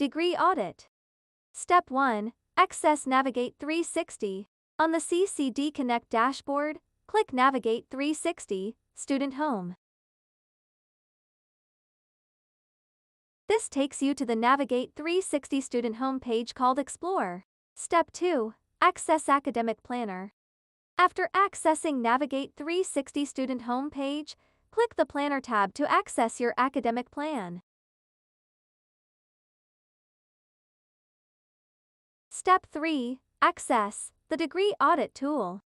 Degree Audit. Step 1. Access Navigate360. On the CCD Connect dashboard, click Navigate360, Student Home. This takes you to the Navigate360 Student Home page called Explore. Step 2. Access Academic Planner. After accessing Navigate360 Student Home page, click the Planner tab to access your academic plan. Step 3. Access the Degree Audit tool.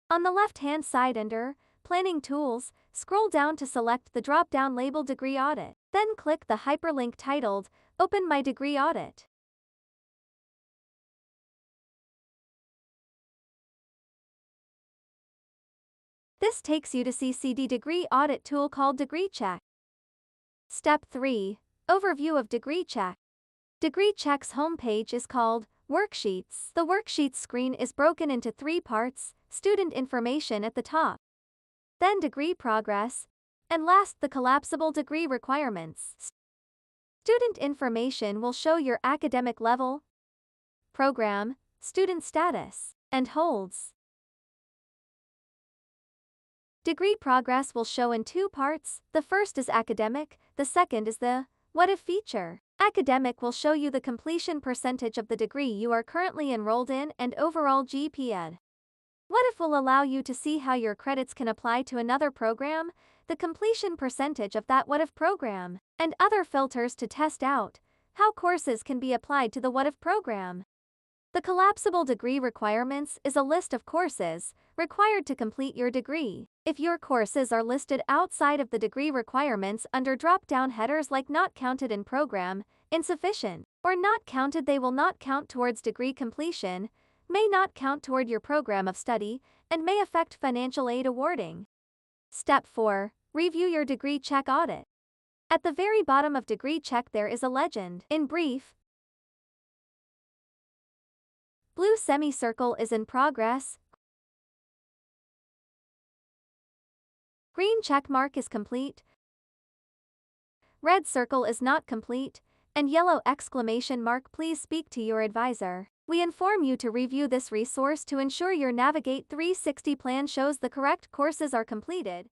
On the left-hand side under Planning Tools, scroll down to select the drop-down label Degree Audit. Then click the hyperlink titled Open My Degree Audit. This takes you to CCD Degree Audit tool called Degree Check. Step 3. Overview of Degree Check. Degree Check's homepage is called Worksheets. The Worksheets screen is broken into 3 parts: student information at the top, then degree progress, and last the collapsible degree requirements. Student information will show your academic level, program, student status, and holds. Degree progress will show in 2 parts. The first is academic, the second is the What If feature. Academic will show you the completion percentage of the degree you are currently enrolled in and overall GPA. What If will allow you to see how your credits can apply to another program, the completion percentage of that What If program, and other filters to test out how courses can be applied to the What If program. The collapsible degree requirements is a list of courses required to complete your degree. If your courses are listed outside of the degree requirements under drop-down headers like Not Counted in Program, Insufficient, or Not Counted, they will not count towards degree completion, may not count toward your program of study, and may affect financial aid awarding. Step 4. Review your Degree Check audit. At the very bottom of Degree Check there is a legend. In brief, blue semicircle is in progress, green check mark is complete, red circle is not complete, and yellow exclamation mark please speak to your advisor. We inform you to review this resource to ensure your Navigate360 plan shows the correct courses are completed.